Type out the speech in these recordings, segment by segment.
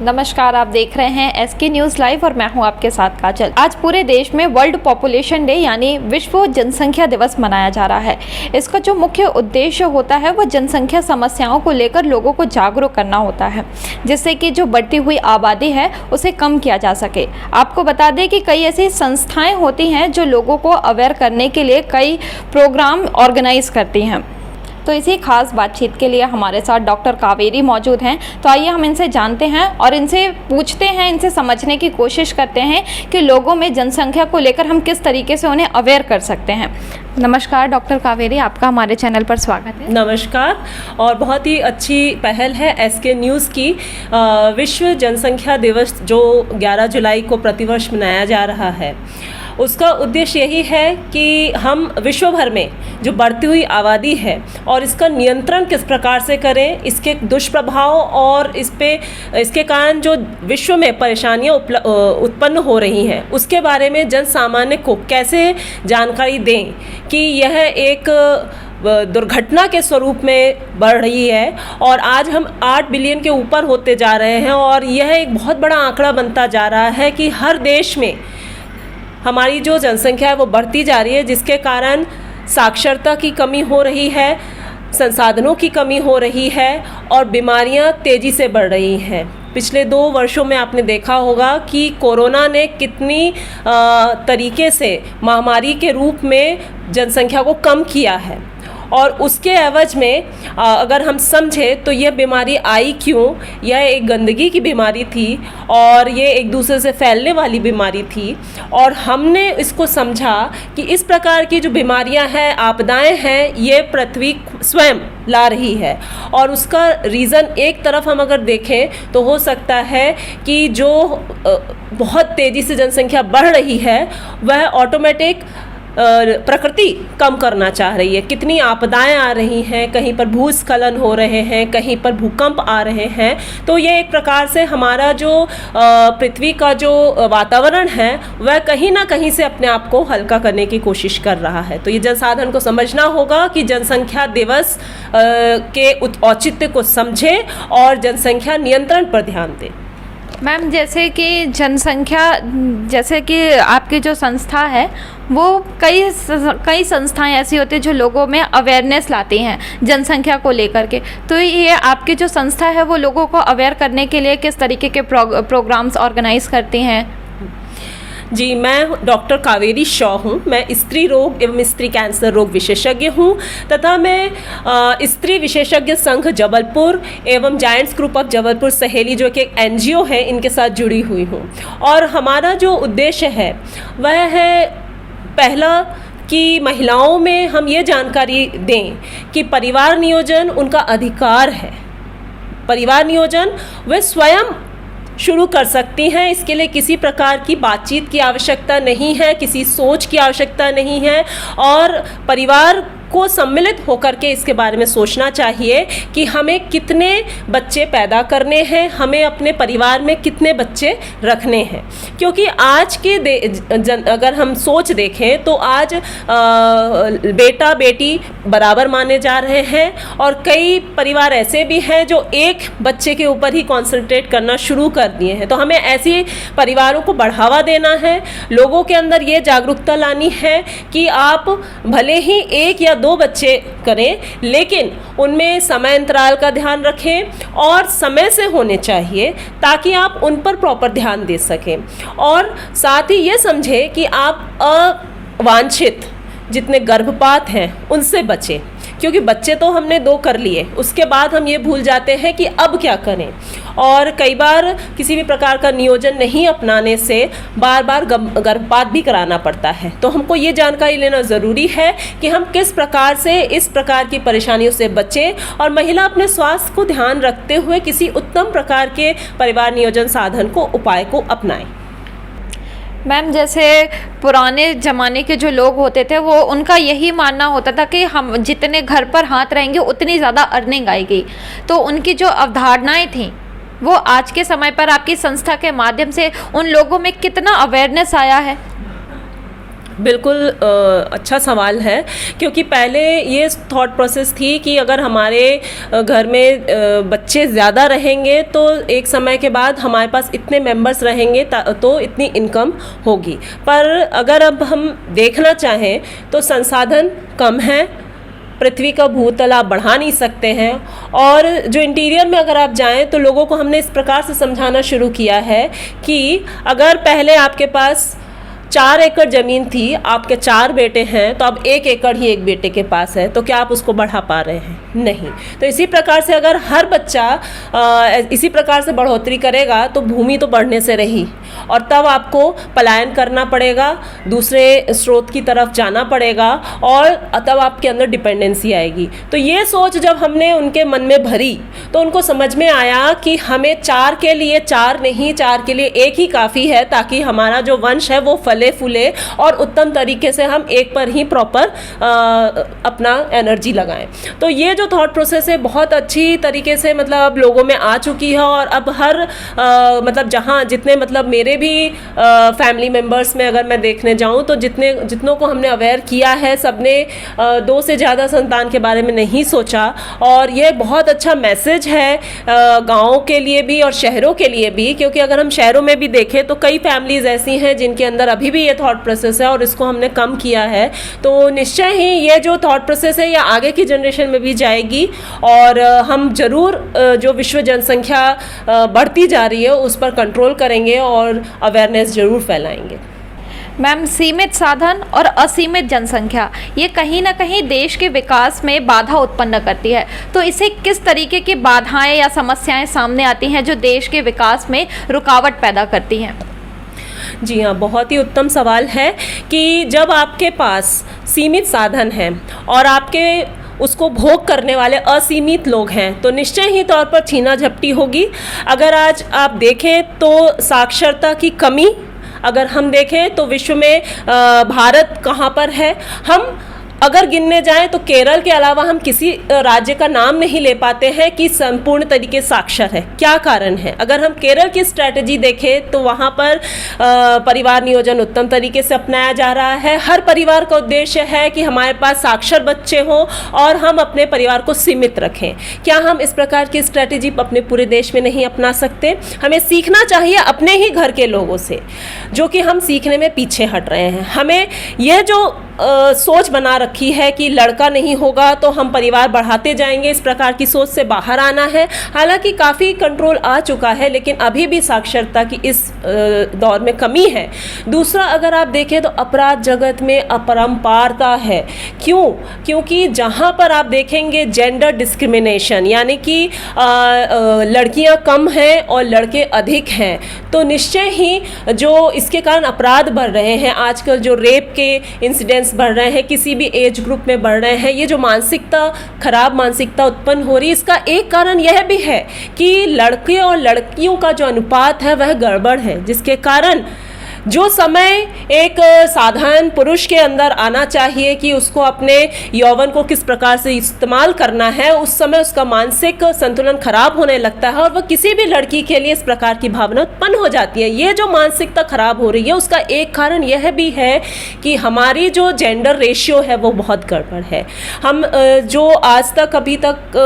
नमस्कार, आप देख रहे हैं एसके न्यूज़ लाइव और मैं हूं आपके साथ काजल। आज पूरे देश में वर्ल्ड पॉपुलेशन डे यानी विश्व जनसंख्या दिवस मनाया जा रहा है। इसका जो मुख्य उद्देश्य होता है वो जनसंख्या समस्याओं को लेकर लोगों को जागरूक करना होता है, जिससे कि जो बढ़ती हुई आबादी है उसे कम किया जा सके। आपको बता दें कि कई ऐसी संस्थाएँ होती हैं जो लोगों को अवेयर करने के लिए कई प्रोग्राम ऑर्गेनाइज करती हैं। तो इसी खास बातचीत के लिए हमारे साथ डॉक्टर कावेरी मौजूद हैं। तो आइए हम इनसे जानते हैं और इनसे पूछते हैं, इनसे समझने की कोशिश करते हैं कि लोगों में जनसंख्या को लेकर हम किस तरीके से उन्हें अवेयर कर सकते हैं। नमस्कार डॉक्टर कावेरी, आपका हमारे चैनल पर स्वागत है। नमस्कार। और बहुत ही अच्छी पहल है एसके न्यूज़ की। विश्व जनसंख्या दिवस जो 11 जुलाई को प्रतिवर्ष मनाया जा रहा है, उसका उद्देश्य यही है कि हम विश्व भर में जो बढ़ती हुई आबादी है और इसका नियंत्रण किस प्रकार से करें, इसके दुष्प्रभाव और इसके कारण जो विश्व में परेशानियां उत्पन्न हो रही हैं उसके बारे में जन सामान्य को कैसे जानकारी दें कि यह एक दुर्घटना के स्वरूप में बढ़ रही है और आज हम 8 बिलियन के ऊपर होते जा रहे हैं और यह एक बहुत बड़ा आंकड़ा बनता जा रहा है कि हर देश में हमारी जो जनसंख्या है वो बढ़ती जा रही है, जिसके कारण साक्षरता की कमी हो रही है, संसाधनों की कमी हो रही है और बीमारियां तेज़ी से बढ़ रही हैं। पिछले 2 वर्षों में आपने देखा होगा कि कोरोना ने कितनी तरीके से महामारी के रूप में जनसंख्या को कम किया है और उसके एवज में अगर हम समझें तो यह बीमारी आई क्यों। यह एक गंदगी की बीमारी थी और ये एक दूसरे से फैलने वाली बीमारी थी और हमने इसको समझा कि इस प्रकार की जो बीमारियां हैं, आपदाएं हैं, ये पृथ्वी स्वयं ला रही है और उसका रीज़न एक तरफ हम अगर देखें तो हो सकता है कि जो बहुत तेज़ी से जनसंख्या बढ़ रही है वह ऑटोमेटिक प्रकृति कम करना चाह रही है। कितनी आपदाएं आ रही हैं, कहीं पर भूस्खलन हो रहे हैं, कहीं पर भूकंप आ रहे हैं। तो ये एक प्रकार से हमारा जो पृथ्वी का जो वातावरण है वह कहीं ना कहीं से अपने आप को हल्का करने की कोशिश कर रहा है। तो ये जनसाधन को समझना होगा कि जनसंख्या दिवस के औचित्य को समझें और जनसंख्या नियंत्रण पर ध्यान दें। मैम, जैसे कि आपकी जो संस्था है वो कई संस्थाएं ऐसी होती हैं जो लोगों में अवेयरनेस लाती हैं जनसंख्या को लेकर के। तो ये आपकी जो संस्था है वो लोगों को अवेयर करने के लिए किस तरीके के प्रोग्राम्स ऑर्गेनाइज करती हैं? जी, मैं डॉक्टर कावेरी शॉ हूँ। मैं स्त्री रोग एवं स्त्री कैंसर रोग विशेषज्ञ हूँ तथा मैं स्त्री विशेषज्ञ संघ जबलपुर एवं जायंट्स ग्रुप ऑफ जबलपुर सहेली जो कि एक NGO है, इनके साथ जुड़ी हुई हूँ। और हमारा जो उद्देश्य है वह है, पहला कि महिलाओं में हम ये जानकारी दें कि परिवार नियोजन उनका अधिकार है। परिवार नियोजन वे स्वयं शुरू कर सकती हैं। इसके लिए किसी प्रकार की बातचीत की आवश्यकता नहीं है, किसी सोच की आवश्यकता नहीं है और परिवार को सम्मिलित होकर के इसके बारे में सोचना चाहिए कि हमें कितने बच्चे पैदा करने हैं, हमें अपने परिवार में कितने बच्चे रखने हैं। क्योंकि आज के अगर हम सोच देखें तो आज बेटा बेटी बराबर माने जा रहे हैं और कई परिवार ऐसे भी हैं जो एक बच्चे के ऊपर ही कॉन्सेंट्रेट करना शुरू कर दिए हैं। तो हमें ऐसे परिवारों को बढ़ावा देना है, लोगों के अंदर ये जागरूकता लानी है कि आप भले ही 1 या 2 बच्चे करें लेकिन उनमें समय अंतराल का ध्यान रखें और समय से होने चाहिए ताकि आप उन पर प्रॉपर ध्यान दे सकें। और साथ ही ये समझें कि आप अवांछित जितने गर्भपात हैं उनसे बचें, क्योंकि बच्चे तो हमने 2 कर लिए, उसके बाद हम ये भूल जाते हैं कि अब क्या करें। और कई बार किसी भी प्रकार का नियोजन नहीं अपनाने से बार बार गर्भपात भी कराना पड़ता है। तो हमको ये जानकारी लेना ज़रूरी है कि हम किस प्रकार से इस प्रकार की परेशानियों से बचें और महिला अपने स्वास्थ्य को ध्यान रखते हुए किसी उत्तम प्रकार के परिवार नियोजन साधन को उपाय को अपनाएं। मैम, जैसे पुराने ज़माने के जो लोग होते थे वो उनका यही मानना होता था कि हम जितने घर पर हाथ रहेंगे उतनी ज़्यादा अर्निंग आएगी। तो उनकी जो अवधारणाएं थीं वो आज के समय पर आपकी संस्था के माध्यम से उन लोगों में कितना अवेयरनेस आया है? बिल्कुल अच्छा सवाल है, क्योंकि पहले ये थॉट प्रोसेस थी कि अगर हमारे घर में बच्चे ज़्यादा रहेंगे तो एक समय के बाद हमारे पास इतने मेंबर्स रहेंगे तो इतनी इनकम होगी। पर अगर अब हम देखना चाहें तो संसाधन कम हैं, पृथ्वी का भूतल आप बढ़ा नहीं सकते हैं, और जो इंटीरियर में अगर आप जाएं तो लोगों को हमने इस प्रकार से समझाना शुरू किया है कि अगर पहले आपके पास 4 एकड़ ज़मीन थी, आपके 4 बेटे हैं, तो अब 1 एकड़ ही एक बेटे के पास है, तो क्या आप उसको बढ़ा पा रहे हैं? नहीं। तो इसी प्रकार से अगर हर बच्चा इसी प्रकार से बढ़ोतरी करेगा तो भूमि तो बढ़ने से रही, और तब आपको पलायन करना पड़ेगा, दूसरे स्रोत की तरफ जाना पड़ेगा, और तब आपके अंदर डिपेंडेंसी आएगी। तो ये सोच जब हमने उनके मन में भरी तो उनको समझ में आया कि हमें 4 के लिए 4 नहीं, 4 के लिए 1 ही काफ़ी है, ताकि हमारा जो वंश है वो फले फूले और उत्तम तरीके से हम एक पर ही प्रॉपर अपना एनर्जी लगाएं। तो ये जो थॉट प्रोसेस है बहुत अच्छी तरीके से मतलब अब लोगों में आ चुकी है, और अब हर मतलब जहाँ जितने मतलब मेरे भी फैमिली मेम्बर्स में अगर मैं देखने जाऊँ तो जितनों को हमने अवेयर किया है, सबने 2 से ज़्यादा संतान के बारे में नहीं सोचा, और ये बहुत अच्छा मैसेज है गाँवों के लिए भी और शहरों के लिए भी, क्योंकि अगर हम शहरों में भी देखें तो कई फैमिलीज़ ऐसी हैं जिनके अंदर अभी भी ये थॉट प्रोसेस है, और इसको हमने कम किया है। तो निश्चय ही ये जो थॉट प्रोसेस है ये आगे की जनरेशन में भी जाएगी, और हम ज़रूर जो विश्व जनसंख्या बढ़ती जा रही है उस पर कंट्रोल करेंगे और अवेयरनेस ज़रूर फैलाएंगे। मैम, सीमित साधन और असीमित जनसंख्या ये कहीं ना कहीं देश के विकास में बाधा उत्पन्न करती है, तो इसे किस तरीके की बाधाएं या समस्याएं सामने आती हैं जो देश के विकास में रुकावट पैदा करती हैं? जी हाँ, बहुत ही उत्तम सवाल है कि जब आपके पास सीमित साधन हैं और आपके उसको भोग करने वाले असीमित लोग हैं तो निश्चय ही तौर पर छीना झपटी होगी। अगर आज आप देखें तो साक्षरता की कमी, अगर हम देखें तो विश्व में भारत कहाँ पर है, हम अगर गिनने जाएं तो केरल के अलावा हम किसी राज्य का नाम नहीं ले पाते हैं कि संपूर्ण तरीके साक्षर है। क्या कारण है? अगर हम केरल की स्ट्रैटेजी देखें तो वहाँ पर परिवार नियोजन उत्तम तरीके से अपनाया जा रहा है। हर परिवार का उद्देश्य है कि हमारे पास साक्षर बच्चे हों और हम अपने परिवार को सीमित रखें। क्या हम इस प्रकार की स्ट्रैटेजी अपने पूरे देश में नहीं अपना सकते? हमें सीखना चाहिए अपने ही घर के लोगों से, जो कि हम सीखने में पीछे हट रहे हैं। हमें यह जो सोच बना रखी है कि लड़का नहीं होगा तो हम परिवार बढ़ाते जाएंगे, इस प्रकार की सोच से बाहर आना है। हालांकि काफ़ी कंट्रोल आ चुका है, लेकिन अभी भी साक्षरता की इस दौर में कमी है। दूसरा, अगर आप देखें तो अपराध जगत में अपरंपारता है। क्यों? क्योंकि जहाँ पर आप देखेंगे जेंडर डिस्क्रिमिनेशन, यानी कि लड़कियाँ कम हैं और लड़के अधिक हैं, तो निश्चय ही जो इसके कारण अपराध बढ़ रहे हैं, आजकल जो रेप के इंसिडेंट्स बढ़ रहे हैं, किसी भी एज ग्रुप में बढ़ रहे हैं, ये जो मानसिकता, खराब मानसिकता उत्पन्न हो रही है, इसका एक कारण यह भी है कि लड़के और लड़कियों का जो अनुपात है वह गड़बड़ है, जिसके कारण जो समय एक साधारण पुरुष के अंदर आना चाहिए कि उसको अपने यौवन को किस प्रकार से इस्तेमाल करना है, उस समय उसका मानसिक संतुलन खराब होने लगता है और वह किसी भी लड़की के लिए इस प्रकार की भावना उत्पन्न हो जाती है। ये जो मानसिकता खराब हो रही है उसका एक कारण यह भी है कि हमारी जो जेंडर रेशियो है वो बहुत गड़बड़ है। हम जो आज तक अभी तक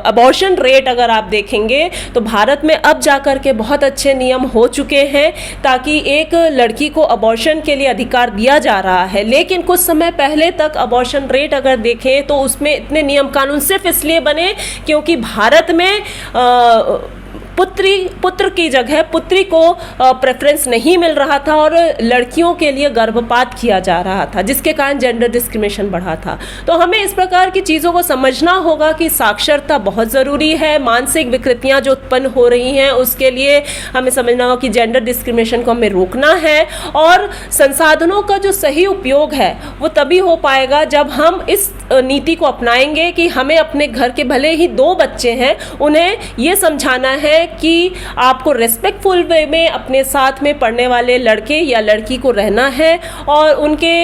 अबॉर्शन रेट अगर आप देखेंगे तो भारत में अब जाकर के बहुत अच्छे नियम हो चुके हैं ताकि एक लड़की को अबॉर्शन के लिए अधिकार दिया जा रहा है। लेकिन कुछ समय पहले तक अबॉर्शन रेट अगर देखें तो उसमें इतने नियम कानून सिर्फ इसलिए बने क्योंकि भारत में पुत्र की जगह पुत्री को प्रेफरेंस नहीं मिल रहा था और लड़कियों के लिए गर्भपात किया जा रहा था, जिसके कारण जेंडर डिस्क्रिमिनेशन बढ़ा था। तो हमें इस प्रकार की चीज़ों को समझना होगा कि साक्षरता बहुत ज़रूरी है। मानसिक विकृतियाँ जो उत्पन्न हो रही हैं उसके लिए हमें समझना होगा कि जेंडर डिस्क्रिमिनेशन को हमें रोकना है, और संसाधनों का जो सही उपयोग है वो तभी हो पाएगा जब हम इस नीति को अपनाएंगे कि हमें अपने घर के भले ही 2 बच्चे हैं, उन्हें ये समझाना है है कि आपको रेस्पेक्टफुल वे में अपने साथ में पढ़ने वाले लड़के या लड़की को रहना है और उनके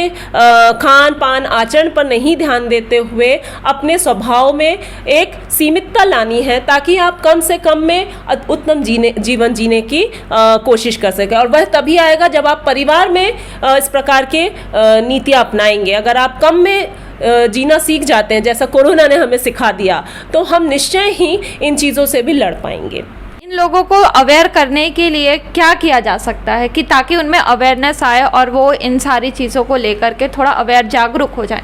खान पान आचरण पर नहीं ध्यान देते हुए अपने स्वभाव में एक सीमितता लानी है, ताकि आप कम से कम में उत्तम जीवन जीने की कोशिश कर सकें। और वह तभी आएगा जब आप परिवार में इस प्रकार के नीतियाँ अपनाएंगे। अगर आप कम में जीना सीख जाते हैं, जैसा कोरोना ने हमें सिखा दिया, तो हम निश्चय ही इन चीज़ों से भी लड़ पाएंगे। इन लोगों को अवेयर करने के लिए क्या किया जा सकता है कि ताकि उनमें अवेयरनेस आए और वो इन सारी चीज़ों को लेकर के थोड़ा अवेयर जागरूक हो जाए?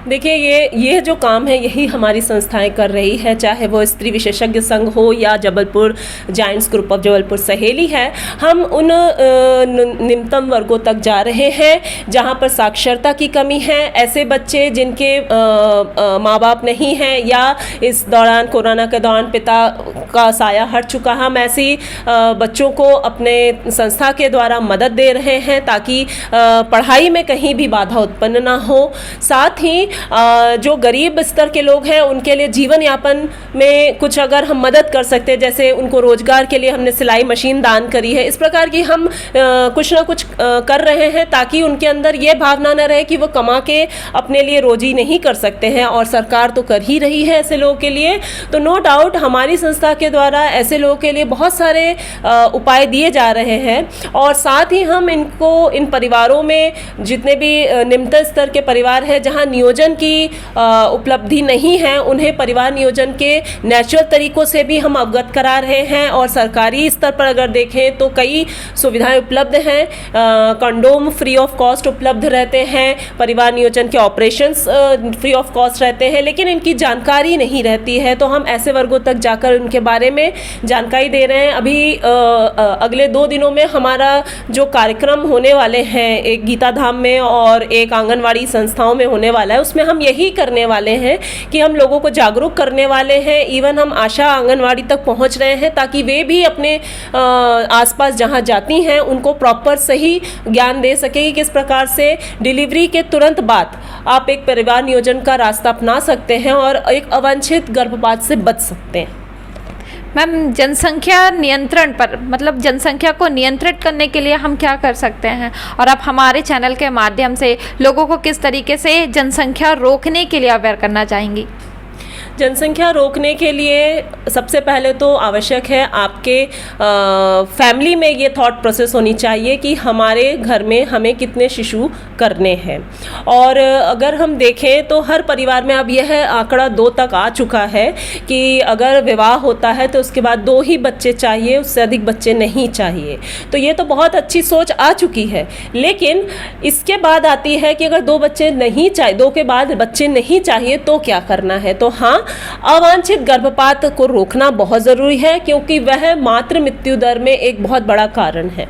देखिए, ये जो काम है यही हमारी संस्थाएं कर रही है, चाहे वो स्त्री विशेषज्ञ संघ हो या Jabalpur giants group of Jabalpur सहेली है। हम उन निम्नतम वर्गों तक जा रहे हैं जहां पर साक्षरता की कमी है, ऐसे बच्चे जिनके माँ बाप नहीं हैं या इस दौरान कोरोना के दौरान पिता का साया हट चुका। हम ऐसी बच्चों को अपने संस्था के द्वारा मदद दे रहे हैं ताकि पढ़ाई में कहीं भी बाधा उत्पन्न ना हो। साथ ही जो गरीब स्तर के लोग हैं उनके लिए जीवन यापन में कुछ अगर हम मदद कर सकते हैं, जैसे उनको रोजगार के लिए हमने सिलाई मशीन दान करी है, इस प्रकार की हम कुछ ना कुछ कर रहे हैं ताकि उनके अंदर ये भावना न रहे कि वो कमा के अपने लिए रोजी नहीं कर सकते हैं। और सरकार तो कर ही रही है ऐसे लोगों के लिए। तो नो डाउट हमारी संस्था के द्वारा ऐसे लोगों के लिए बहुत सारे उपाय दिए जा रहे हैं। और साथ ही हम इनको इन परिवारों में जितने भी निम्नतम स्तर के परिवार हैं जहां नियोजन की उपलब्धि नहीं है, उन्हें परिवार नियोजन के नेचुरल तरीकों से भी हम अवगत करा रहे हैं। और सरकारी स्तर पर अगर देखें तो कई सुविधाएं उपलब्ध हैं। कंडोम फ्री ऑफ कॉस्ट उपलब्ध रहते हैं, परिवार नियोजन के ऑपरेशंस फ्री ऑफ कॉस्ट रहते हैं, लेकिन इनकी जानकारी नहीं रहती है। तो हम ऐसे वर्गों तक जाकर उनके बारे में जानकारी दे रहे हैं। अभी अगले 2 दिनों में हमारा जो कार्यक्रम होने वाले हैं, एक गीता धाम में और एक आंगनवाड़ी संस्थाओं में होने वाला है, उसमें हम यही करने वाले हैं कि हम लोगों को जागरूक करने वाले हैं। इवन हम आशा आंगनवाड़ी तक पहुंच रहे हैं ताकि वे भी अपने आसपास जहां जाती हैं उनको प्रॉपर सही ज्ञान दे सके कि किस प्रकार से डिलीवरी के तुरंत बाद आप एक परिवार नियोजन का रास्ता अपना सकते हैं और एक अवांछित गर्भपात से बच सकते हैं। मैम, जनसंख्या नियंत्रण पर, मतलब जनसंख्या को नियंत्रित करने के लिए हम क्या कर सकते हैं, और आप हमारे चैनल के माध्यम से लोगों को किस तरीके से जनसंख्या रोकने के लिए अवेयर करना चाहेंगी? जनसंख्या रोकने के लिए सबसे पहले तो आवश्यक है आपके फैमिली में ये थॉट प्रोसेस होनी चाहिए कि हमारे घर में हमें कितने शिशु करने हैं। और अगर हम देखें तो हर परिवार में अब यह आंकड़ा 2 तक आ चुका है कि अगर विवाह होता है तो उसके बाद 2 ही बच्चे चाहिए, उससे अधिक बच्चे नहीं चाहिए। तो ये तो बहुत अच्छी सोच आ चुकी है, लेकिन इसके बाद आती है कि अगर 2 बच्चे नहीं चाहिए, 2 के बाद बच्चे नहीं चाहिए तो क्या करना है। तो हाँ, अवांछित गर्भपात को रोकना बहुत ज़रूरी है क्योंकि वह मातृ मृत्यु दर में एक बहुत बड़ा कारण है।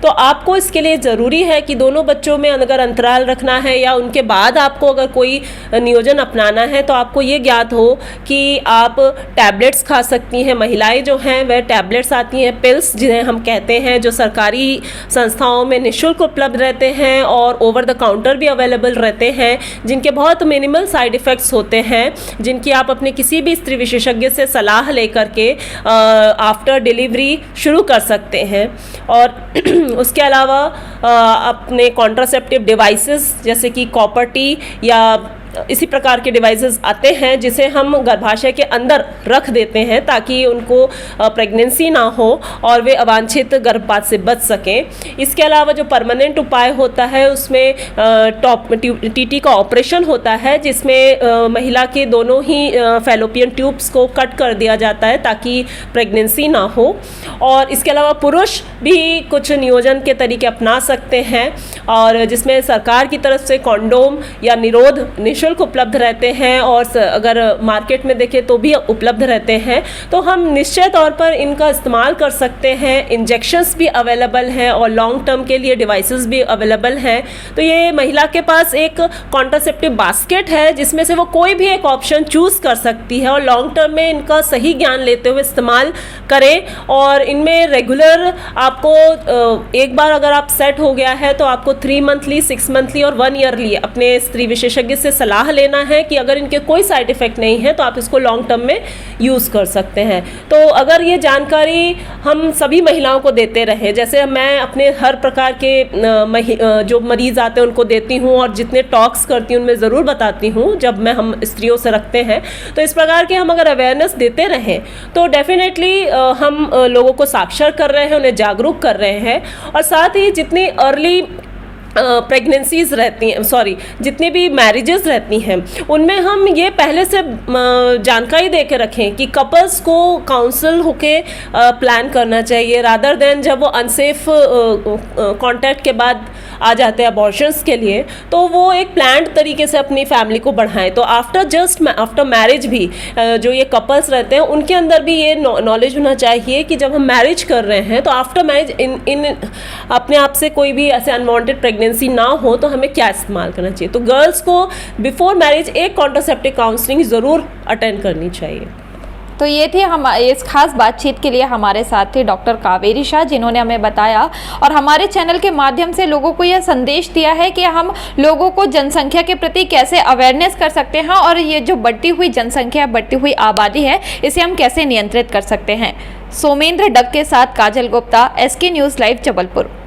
तो आपको इसके लिए ज़रूरी है कि दोनों बच्चों में अगर अंतराल रखना है या उनके बाद आपको अगर कोई नियोजन अपनाना है तो आपको ये ज्ञात हो कि आप टैबलेट्स खा सकती हैं। महिलाएं जो हैं वह टैबलेट्स आती हैं, पिल्स जिन्हें हम कहते हैं, जो सरकारी संस्थाओं में निःशुल्क उपलब्ध रहते हैं और ओवर द काउंटर भी अवेलेबल रहते हैं, जिनके बहुत मिनिमल साइड इफ़ेक्ट्स होते हैं, जिनकी आप अपने किसी भी स्त्री विशेषज्ञ से सलाह लेकर के आफ्टर डिलीवरी शुरू कर सकते हैं। और उसके अलावा अपने कॉन्ट्रासेप्टिव डिवाइसेस जैसे कि कॉपर टी या इसी प्रकार के डिवाइसेस आते हैं जिसे हम गर्भाशय के अंदर रख देते हैं ताकि उनको प्रेगनेंसी ना हो और वे अवांछित गर्भपात से बच सकें। इसके अलावा जो परमानेंट उपाय होता है उसमें टीटी का ऑपरेशन होता है जिसमें महिला के दोनों ही फैलोपियन ट्यूब्स को कट कर दिया जाता है ताकि प्रेगनेंसी ना हो। और इसके अलावा पुरुष भी कुछ नियोजन के तरीके अपना सकते हैं और जिसमें सरकार की तरफ से कॉन्डोम या निरोध निःशुल्क उपलब्ध रहते हैं और अगर मार्केट में देखें तो भी उपलब्ध रहते हैं। तो हम निश्चय तौर पर इनका इस्तेमाल कर सकते हैं। इंजेक्शंस भी अवेलेबल हैं और लॉन्ग टर्म के लिए डिवाइसेस भी अवेलेबल हैं। तो ये महिला के पास एक कॉन्ट्रासेप्टिव बास्केट है जिसमें से वो कोई भी एक ऑप्शन चूज़ कर सकती है और लॉन्ग टर्म में इनका सही ज्ञान लेते हुए इस्तेमाल करें। और इनमें रेगुलर आपको एक बार अगर आप सेट हो गया है तो आपको 3 मंथली, 6 मंथली और 1 ईयरली अपने स्त्री विशेषज्ञ से सलाह सलाह लेना है कि अगर इनके कोई साइड इफ़ेक्ट नहीं है तो आप इसको लॉन्ग टर्म में यूज़ कर सकते हैं। तो अगर ये जानकारी हम सभी महिलाओं को देते रहें, जैसे मैं अपने हर प्रकार के जो मरीज़ आते हैं उनको देती हूँ और जितने टॉक्स करती हूँ उनमें ज़रूर बताती हूँ जब मैं हम स्त्रियों से रखते हैं, तो इस प्रकार के हम अगर अवेयरनेस देते रहें तो डेफिनेटली हम लोगों को साक्षर कर रहे हैं, उन्हें जागरूक कर रहे हैं। और साथ ही जितनी अर्ली प्रेगनेंसीज रहती हैं, जितनी भी मैरिजेस रहती हैं उनमें हम ये पहले से जानकारी दे के रखें कि कपल्स को काउंसिल होके प्लान करना चाहिए, रादर देन जब वो अनसेफ कांटेक्ट के बाद आ जाते हैं अबॉर्शंस के लिए, तो वो एक प्लान्ड तरीके से अपनी फैमिली को बढ़ाएं। तो आफ्टर मैरिज भी जो ये कपल्स रहते हैं उनके अंदर भी ये नॉलेज होना चाहिए कि जब हम मैरिज कर रहे हैं तो आफ्टर मैरिज इन अपने आप से कोई भी ऐसे अनवांटेड प्रेगनेंसी ना हो तो हमें क्या इस्तेमाल करना चाहिए। तो गर्ल्स को बिफोर मैरिज एक कॉन्ट्रासेप्टिव काउंसलिंग ज़रूर अटेंड करनी चाहिए। तो ये थी हम इस खास बातचीत के लिए हमारे साथ थे डॉक्टर कावेरी शाह, जिन्होंने हमें बताया और हमारे चैनल के माध्यम से लोगों को यह संदेश दिया है कि हम लोगों को जनसंख्या के प्रति कैसे अवेयरनेस कर सकते हैं और ये जो बढ़ती हुई जनसंख्या, बढ़ती हुई आबादी है, इसे हम कैसे नियंत्रित कर सकते हैं। सोमेंद्र डग के साथ Kajal Gupta, SK news live, Jabalpur.